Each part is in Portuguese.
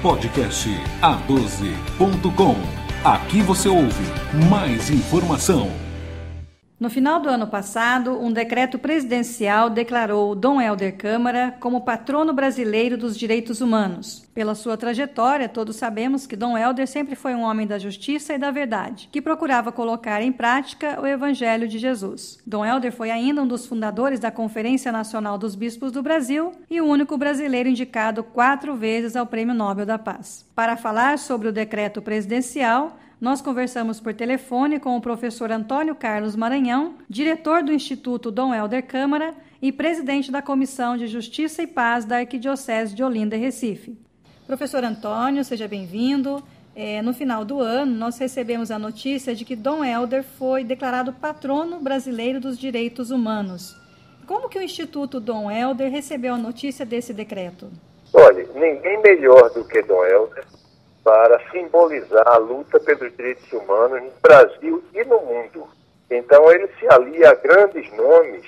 Podcast A12.com. Aqui você ouve mais informação. No final do ano passado, um decreto presidencial declarou Dom Hélder Câmara como patrono brasileiro dos direitos humanos. Pela sua trajetória, todos sabemos que Dom Hélder sempre foi um homem da justiça e da verdade, que procurava colocar em prática o Evangelho de Jesus. Dom Hélder foi ainda um dos fundadores da Conferência Nacional dos Bispos do Brasil e o único brasileiro indicado 4 vezes ao Prêmio Nobel da Paz. Para falar sobre o decreto presidencial, nós conversamos por telefone com o professor Antônio Carlos Maranhão, diretor do Instituto Dom Hélder Câmara e presidente da Comissão de Justiça e Paz da Arquidiocese de Olinda e Recife. Professor Antônio, seja bem-vindo. No final do ano, nós recebemos a notícia de que Dom Hélder foi declarado patrono brasileiro dos direitos humanos. Como que o Instituto Dom Hélder recebeu a notícia desse decreto? Olha, ninguém melhor do que Dom Hélder para simbolizar a luta pelos direitos humanos no Brasil e no mundo. Então ele se alia a grandes nomes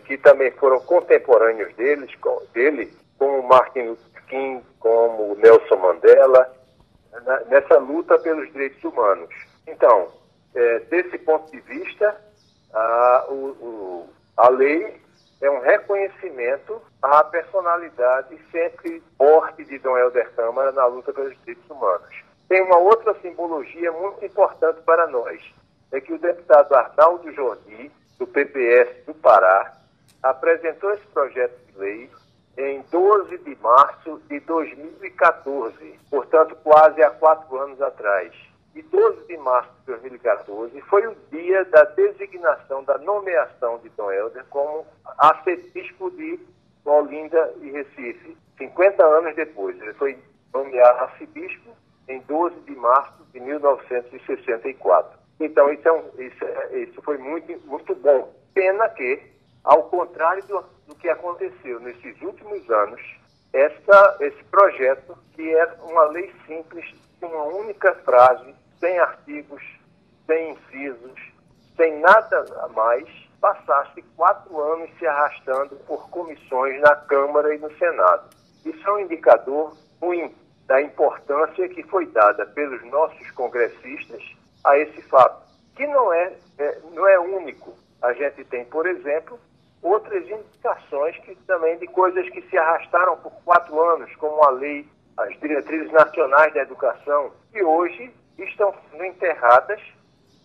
que também foram contemporâneos dele, como Martin Luther King, como Nelson Mandela, nessa luta pelos direitos humanos. Então, desse ponto de vista, a lei é um reconhecimento à personalidade sempre forte de Dom Hélder Câmara na luta pelos direitos humanos. Tem uma outra simbologia muito importante para nós, é que o deputado Arnaldo Jordi, do PPS do Pará, apresentou esse projeto de lei em 12 de março de 2014, portanto quase há 4 anos atrás. E 12 de março de 2014 foi o dia da designação, da nomeação de Dom Hélder como arcebispo de Olinda e Recife. 50 anos depois, ele foi nomeado arcebispo em 12 de março de 1964. Então isso foi muito, muito bom. Pena que, ao contrário do que aconteceu nesses últimos anos, esse projeto, que era uma lei simples, uma única frase, sem artigos, sem incisos, sem nada a mais, passasse 4 anos se arrastando por comissões na Câmara e no Senado. Isso é um indicador ruim da importância que foi dada pelos nossos congressistas a esse fato, que não é único. A gente tem, por exemplo, outras indicações também de coisas que se arrastaram por 4 anos, como a lei, as diretrizes nacionais da educação, que hoje estão sendo enterradas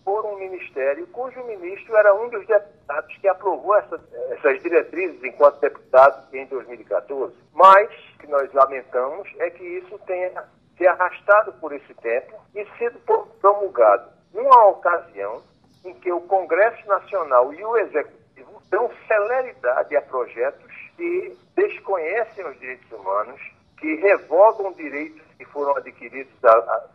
por um ministério cujo ministro era um dos deputados que aprovou essas diretrizes enquanto deputado em 2014. Mas o que nós lamentamos é que isso tenha se arrastado por esse tempo e sido promulgado numa ocasião em que o Congresso Nacional e o Executivo dão celeridade a projetos que desconhecem os direitos humanos, que revogam direitos que foram adquiridos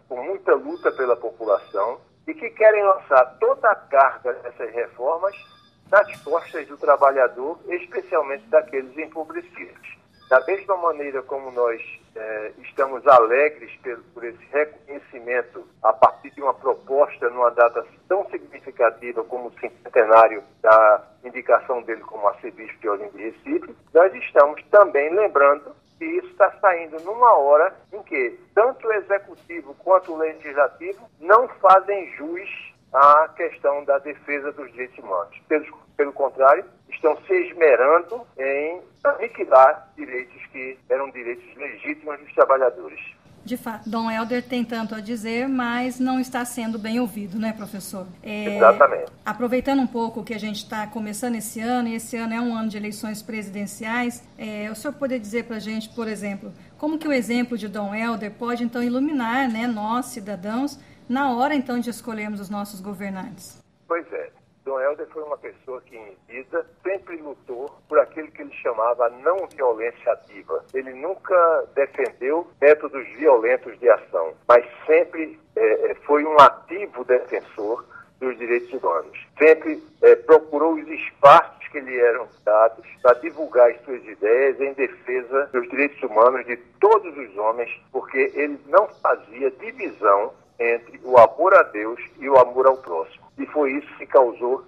com muita luta pela população e que querem lançar toda a carga dessas reformas nas costas do trabalhador, especialmente daqueles empobrecidos. Da mesma maneira como nós estamos alegres por esse reconhecimento a partir de uma proposta numa data tão significativa como o cinquentenário da indicação dele como arcebispo de Olinda e Recife, nós estamos também lembrando que isso está saindo numa hora em que tanto o Executivo quanto o Legislativo não fazem jus à questão da defesa dos direitos humanos. Pelo contrário, estão se esmerando em aniquilar direitos que eram direitos legítimos dos trabalhadores. De fato, Dom Hélder tem tanto a dizer, mas não está sendo bem ouvido, né, professor? Exatamente. Aproveitando um pouco o que a gente está começando esse ano, e esse ano é um ano de eleições presidenciais, o senhor poderia dizer para a gente, por exemplo, como que o exemplo de Dom Hélder pode, então, iluminar, né, nós, cidadãos, na hora, então, de escolhermos os nossos governantes? Pois é. Dom Hélder foi uma pessoa que, em vida, sempre lutou por aquilo que ele chamava não violência ativa. Ele nunca defendeu métodos violentos de ação, mas sempre foi um ativo defensor dos direitos humanos. Sempre procurou os espaços que lhe eram dados para divulgar as suas ideias em defesa dos direitos humanos de todos os homens, porque ele não fazia divisão entre o amor a Deus e o amor ao próximo. E foi isso que causou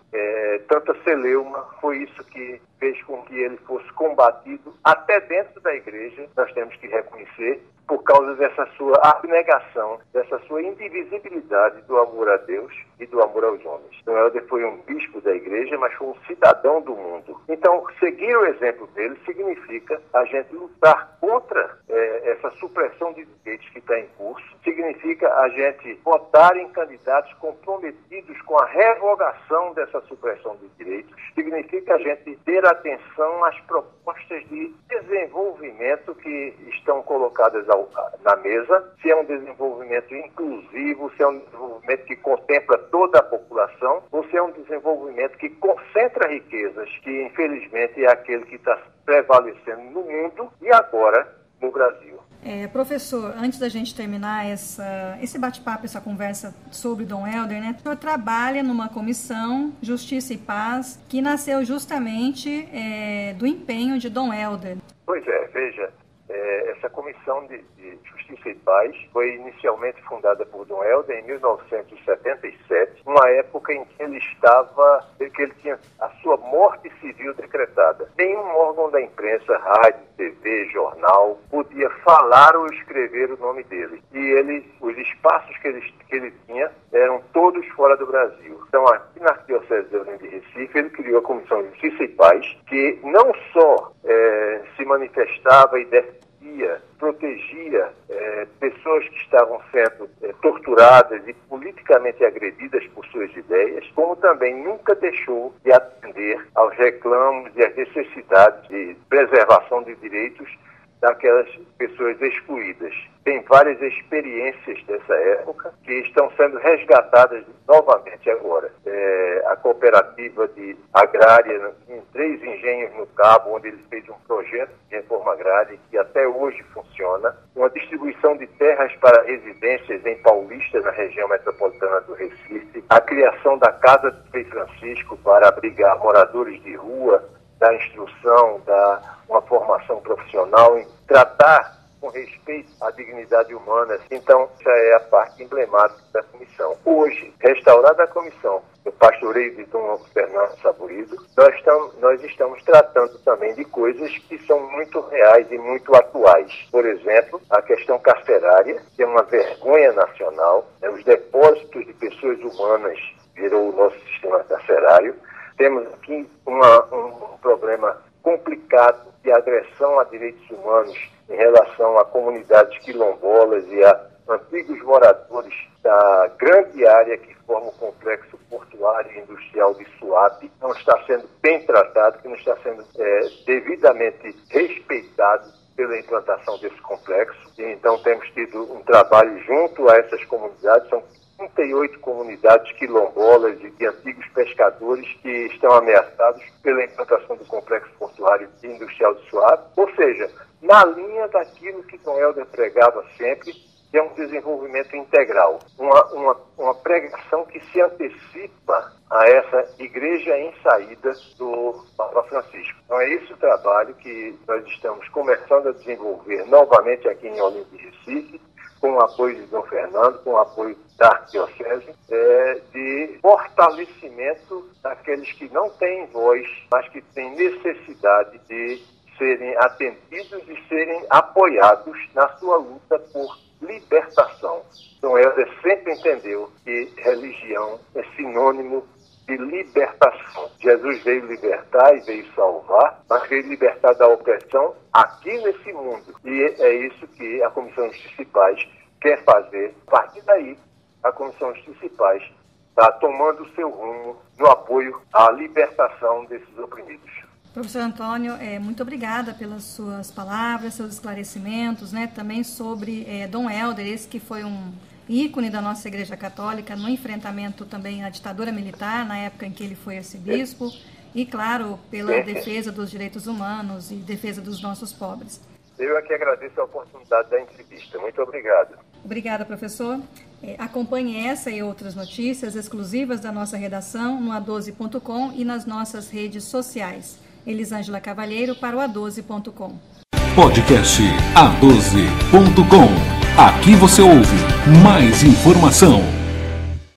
tanta celeuma, foi isso que fez com que ele fosse combatido até dentro da igreja, nós temos que reconhecer, por causa dessa sua abnegação, dessa sua indivisibilidade do amor a Deus e do amor aos homens. Dom Helder foi um bispo da igreja, mas foi um cidadão do mundo. Então, seguir o exemplo dele significa a gente lutar contra essa supressão de direitos que está em curso, significa a gente votar em candidatos comprometidos com a revogação dessa supressão de direitos, significa a gente ter atenção às propostas de desenvolvimento que estão colocadas na mesa, se é um desenvolvimento inclusivo, se é um desenvolvimento que contempla toda a população, ou se é um desenvolvimento que concentra riquezas, que infelizmente é aquele que está prevalecendo no mundo e agora no Brasil. Professor, antes da gente terminar esse bate-papo, essa conversa sobre Dom Helder, né? O senhor trabalha numa comissão, Justiça e Paz, que nasceu justamente do empenho de Dom Helder. Pois é, veja, essa comissão de Justiça e Paz foi inicialmente fundada por Dom Helder em 1977, uma época em que ele tinha a sua morte civil decretada. Nenhum órgão da imprensa, rádio, TV, jornal, podia falar ou escrever o nome dele. E os espaços que ele tinha eram todos fora do Brasil. Então, aqui na Arquidiocese de Recife, ele criou a Comissão de Justiça e Paz, que não só se manifestava e protegia pessoas que estavam sendo torturadas e politicamente agredidas por suas ideias, como também nunca deixou de atender aos reclamos e às necessidades de preservação de direitos daquelas pessoas excluídas. Tem várias experiências dessa época que estão sendo resgatadas novamente agora. A cooperativa agrária em 3 engenhos no Cabo, onde ele fez um projeto de reforma agrária que até hoje funciona. Uma distribuição de terras para residências em Paulista, na região metropolitana do Recife. A criação da Casa do Frei Francisco para abrigar moradores de rua, da instrução, uma formação profissional, em tratar com respeito à dignidade humana. Então, essa é a parte emblemática da comissão. Hoje, restaurada a comissão do pastoreio de Dom Fernando Saburido, nós estamos tratando também de coisas que são muito reais e muito atuais. Por exemplo, a questão carcerária, que é uma vergonha nacional, os depósitos de pessoas humanas virou o nosso sistema carcerário. Temos aqui um problema complicado de agressão a direitos humanos em relação a comunidades quilombolas e a antigos moradores da grande área que forma o complexo portuário e industrial de Suape. Não está sendo bem tratado, que não está sendo devidamente respeitado pela implantação desse complexo. E, então, temos tido um trabalho junto a essas comunidades. São 38 comunidades quilombolas e de antigos pescadores que estão ameaçados pela implantação do complexo portuário e industrial de Suape. Ou seja, na linha daquilo que Dom Helder pregava sempre, que é um desenvolvimento integral, uma pregação que se antecipa a essa igreja em saída do Papa Francisco. Então é esse o trabalho que nós estamos começando a desenvolver novamente aqui em Olinda e Recife, com o apoio de Dom Fernando, com o apoio da Arquidiocese, de fortalecimento daqueles que não têm voz, mas que têm necessidade de serem atendidos e serem apoiados na sua luta por libertação. Dom Helder sempre entendeu que religião é sinônimo de libertação. Jesus veio libertar e veio salvar, mas veio libertar da opressão aqui nesse mundo. E é isso que a Comissão de Justiça e Paz quer fazer. A partir daí, a Comissão de Justiça e Paz está tomando o seu rumo no apoio à libertação desses oprimidos. Professor Antônio, muito obrigada pelas suas palavras, seus esclarecimentos, né? Também sobre Dom Helder, esse que foi um ícone da nossa Igreja Católica no enfrentamento também à ditadura militar, na época em que ele foi arcebispo, e, claro, pela defesa dos direitos humanos e defesa dos nossos pobres. Eu aqui agradeço a oportunidade da entrevista. Muito obrigado. Obrigada, professor. Acompanhe essa e outras notícias exclusivas da nossa redação no a12.com e nas nossas redes sociais. Elisângela Cavalheiro para o a12.com. Podcast a12.com. Aqui você ouve mais informação.